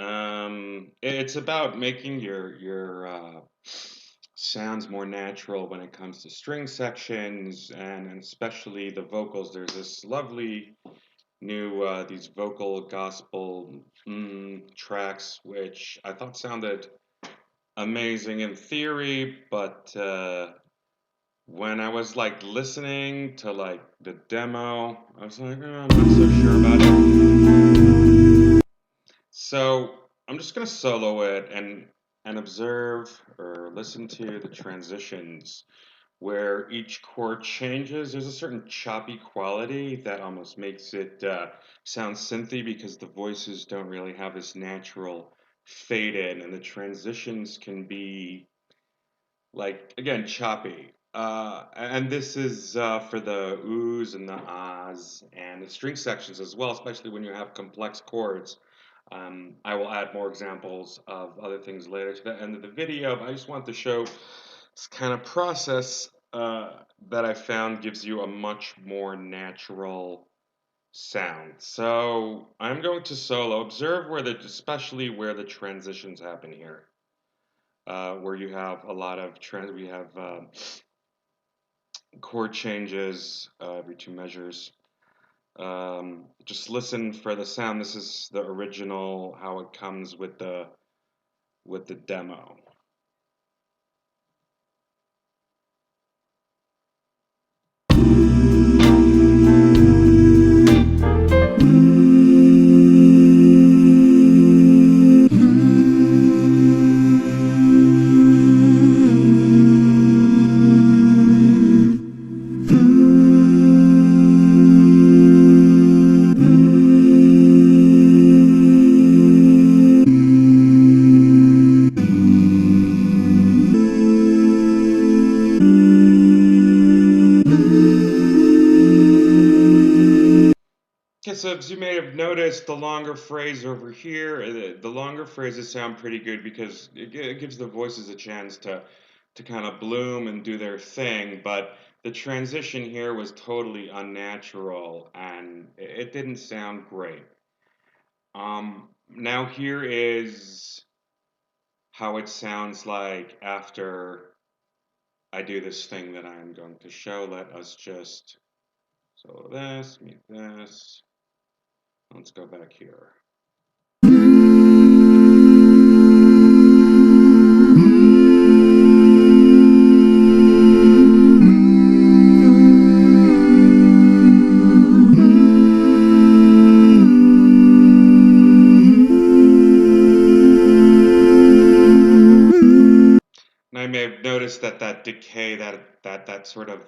It's about making your sounds more natural when it comes to string sections and especially the vocals. There's this lovely new these vocal gospel tracks which I thought sounded amazing in theory, but when I was like listening to like the demo, I was like, I'm not so sure about it. So I'm just gonna solo it and observe or listen to the transitions where each chord changes. There's a certain choppy quality that almost makes it sound synthy because the voices don't really have this natural fade in, and the transitions can be like again choppy. And this is for the oohs and the ahs and the string sections as well, especially when you have complex chords. I will add more examples of other things later to the end of the video, but I just want to show this kind of process that I found gives you a much more natural sound. So I'm going to solo. Observe where especially where the transitions happen here, where you have a lot of we have chord changes every two measures. Just listen for the sound. This is the original, how it comes with the demo. Okay, so as you may have noticed, the longer phrase over here, the longer phrases sound pretty good because it gives the voices a chance to kind of bloom and do their thing. But the transition here was totally unnatural and it didn't sound great. Now here is how it sounds like after I do this thing that I'm going to show. Let us just solo this, mute this. Let's go back here. And I may have noticed that that decay, that sort of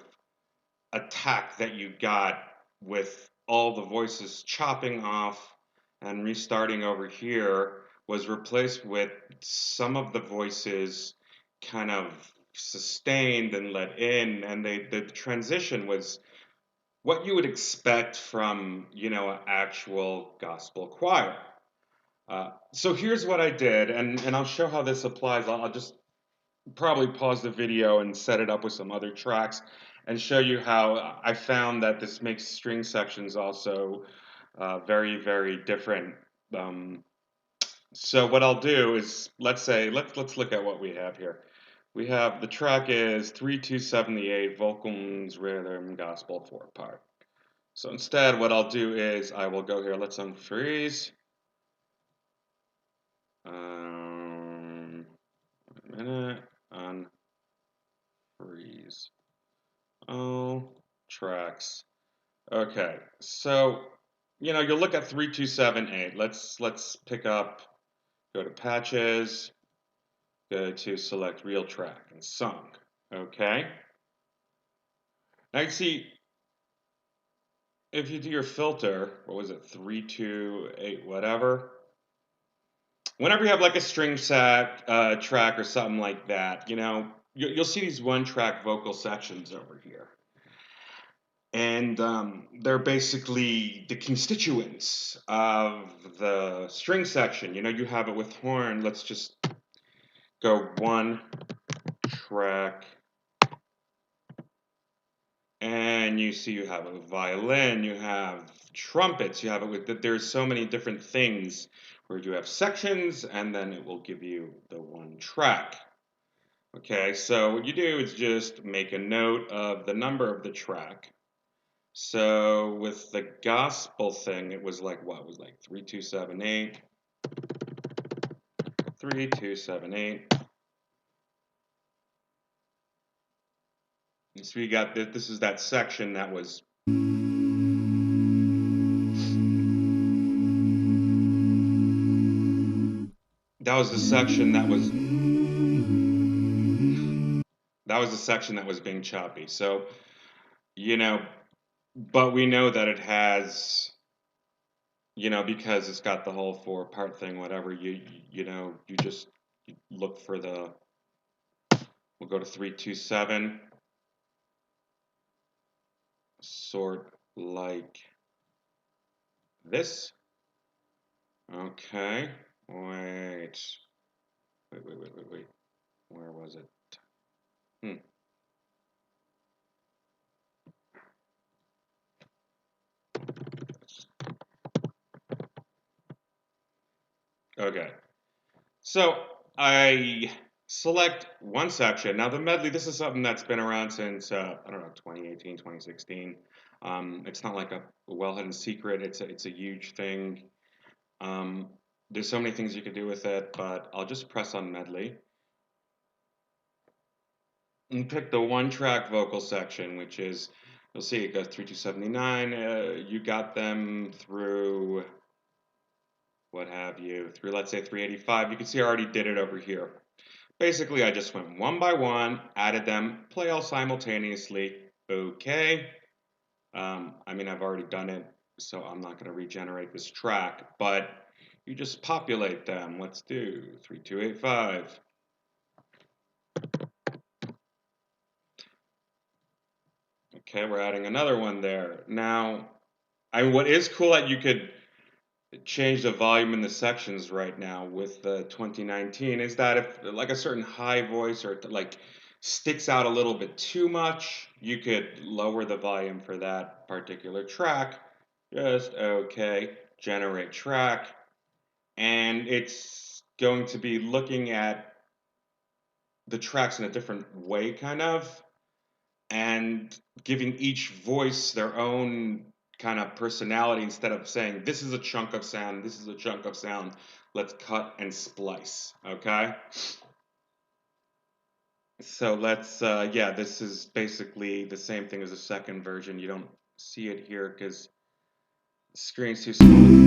attack that you got with all the voices chopping off and restarting over here was replaced with some of the voices kind of sustained and let in, and the transition was what you would expect from, you know, an actual gospel choir. So here's what I did, and I'll show how this applies. I'll just probably pause the video and set it up with some other tracks and show you how I found that this makes string sections also very, very different. Um, so what I'll do is, let's look at what we have here. We have the track is 3278 Vulcan's Rhythm Gospel 4-part. So instead, what I'll do is I will go here. Let's unfreeze. A minute. Unfreeze. Oh, tracks. Okay, so you know you'll look at 3278. Let's pick up. Go to patches. Go to select real track and song. Okay. Now you see if you do your filter, what was it, 328 whatever. Whenever you have like a string set track or something like that, you know you'll see these one track vocal sections over here. And they're basically the constituents of the string section. You know, you have it with horn. Let's just go one track And you see you have it with violin, you have trumpets, you have it with, there's so many different things where you have sections and then it will give you the one track. Okay, so what you do is just make a note of the number of the track. So with the gospel thing, it was like what? It was like 3278, 3278. So we got this is that section that was the section that was the section that was being choppy. So, you know, but we know that it has, because it's got the whole four part thing, whatever, you just look for we'll go to 327, sort like this. Okay, wait. Where was it? Hmm. Okay, so I select one section. Now the medley, this is something that's been around since, I don't know, 2018, 2016. It's not like a well-hidden secret. It's a huge thing. Um, there's so many things you could do with it, but I'll just press on medley and pick the one track vocal section, which is, you'll see it goes through to 79. You got them through, what have you, through let's say 385. You can see I already did it over here. Basically, I just went one by one, added them, play all simultaneously. Okay. I mean, I've already done it, so I'm not going to regenerate this track, but you just populate them. Let's do 3285. Okay, we're adding another one there. Now, what is cool that you could change the volume in the sections right now with the 2019 is that if like a certain high voice or like sticks out a little bit too much, you could lower the volume for that particular track. Just okay, generate track, and it's going to be looking at the tracks in a different way, kind of, and giving each voice their own kind of personality instead of saying this is a chunk of sound, this is a chunk of sound. Let's cut and splice. Okay. So yeah, this is basically the same thing as the second version. You don't see it here because the screen's too small.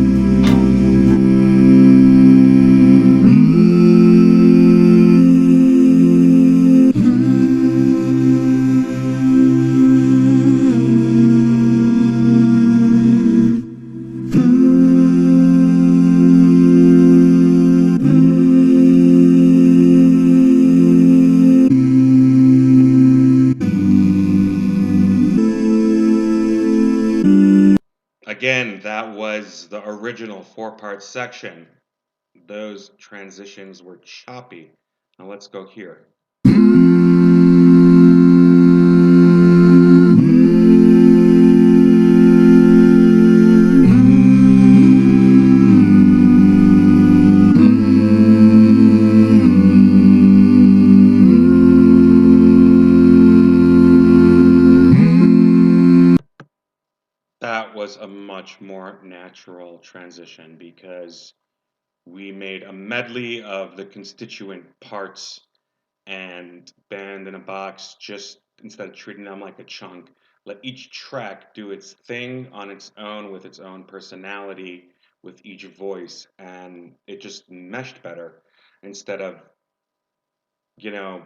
Again, that was the original four-part section. Those transitions were choppy. Now let's go here. That was a much more natural transition because we made a medley of the constituent parts and Band in a Box, just instead of treating them like a chunk, let each track do its thing on its own with its own personality with each voice, and it just meshed better instead of, you know,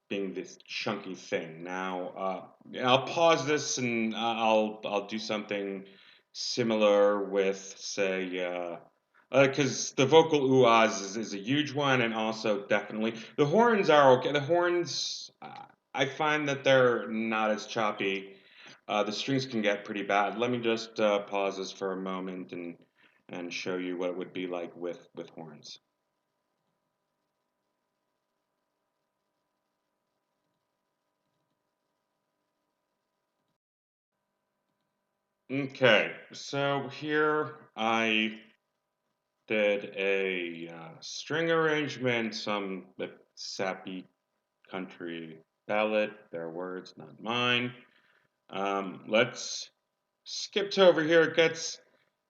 being this chunky thing. Now, I'll pause this and I'll do something similar with, say, because the vocal oohs is a huge one, and also definitely the horns are okay. The horns, I find that they're not as choppy. The strings can get pretty bad. Let me just pause this for a moment and show you what it would be like with horns. Okay, so here I did a string arrangement, some sappy country ballad, their words, not mine. Let's skip to over here. It gets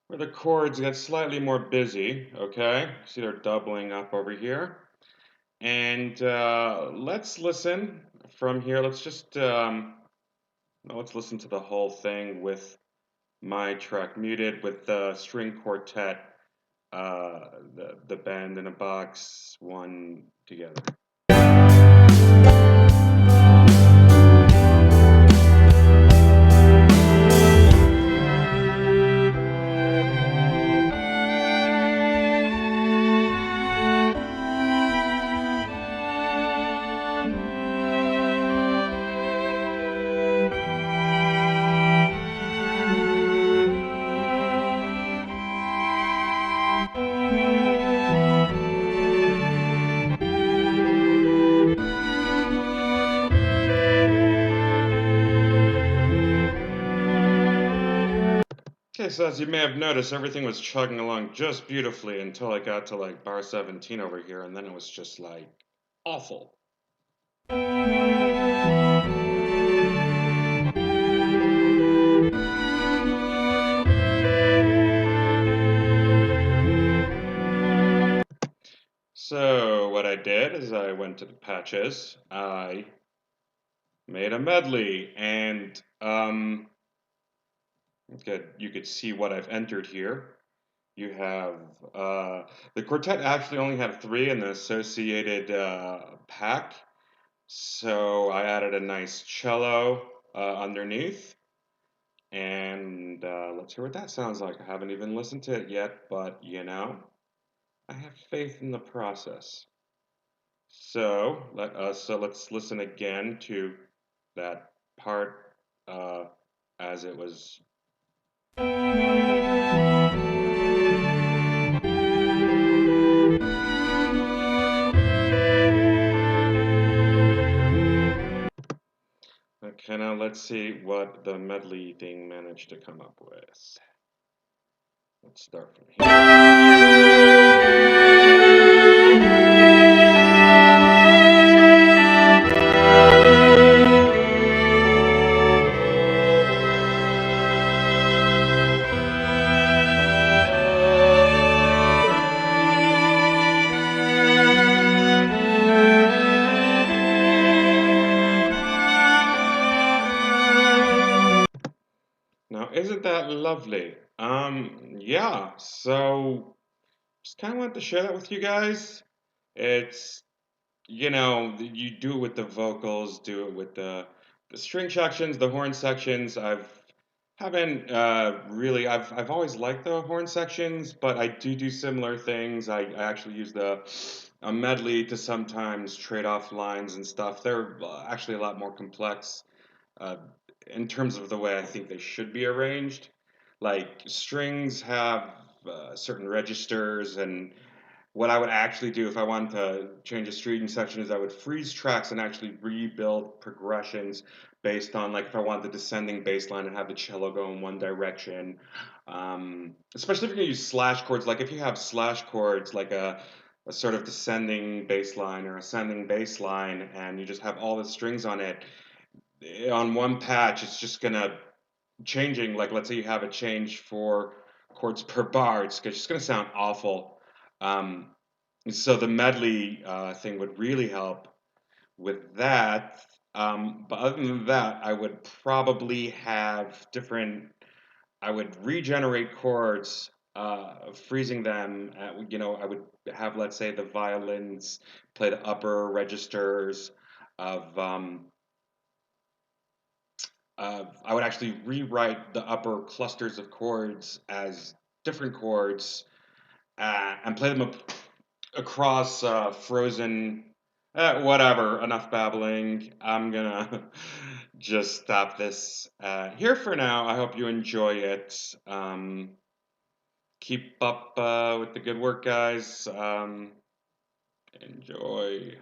where the chords get slightly more busy. Okay, see they're doubling up over here. And let's listen from here. Let's listen to the whole thing with my track muted with the string quartet, the band in a box one together. Okay, so as you may have noticed, everything was chugging along just beautifully until I got to like bar 17 over here, and then it was just like awful. So what I did is I went to the patches, I made a medley, and you could see what I've entered here. You have the quartet actually only had three in the associated pack, so I added a nice cello underneath, and let's hear what that sounds like. I haven't even listened to it yet, but I have faith in the process. So let's listen again to that part as it was. Okay, now let's see what the medley thing managed to come up with. Let's start from here. Now, isn't that lovely? Yeah, so just kind of wanted to share that with you guys. It's, you do it with the vocals, do it with the string sections, the horn sections. Haven't really, I've always liked the horn sections, but I do similar things. I actually use a medley to sometimes trade off lines and stuff. They're actually a lot more complex uh, in terms of the way I think they should be arranged. Like strings have certain registers, and what I would actually do if I wanted to change a string section is I would freeze tracks and actually rebuild progressions based on like if I want the descending bass line and have the cello go in one direction. Especially if you're gonna use slash chords, like if you have slash chords like a sort of descending bass line or ascending bass line and you just have all the strings on it, on one patch, it's just gonna changing. Like, let's say you have a change for chords per bar, it's just gonna sound awful. Um, so the medley thing would really help with that. But other than that, I would probably have different. I would regenerate chords, freezing them. I would have, let's say, the violins play the upper registers of I would actually rewrite the upper clusters of chords as different chords and play them across frozen. Whatever, enough babbling. I'm gonna just stop this here for now. I hope you enjoy it. Keep up with the good work, guys. Enjoy.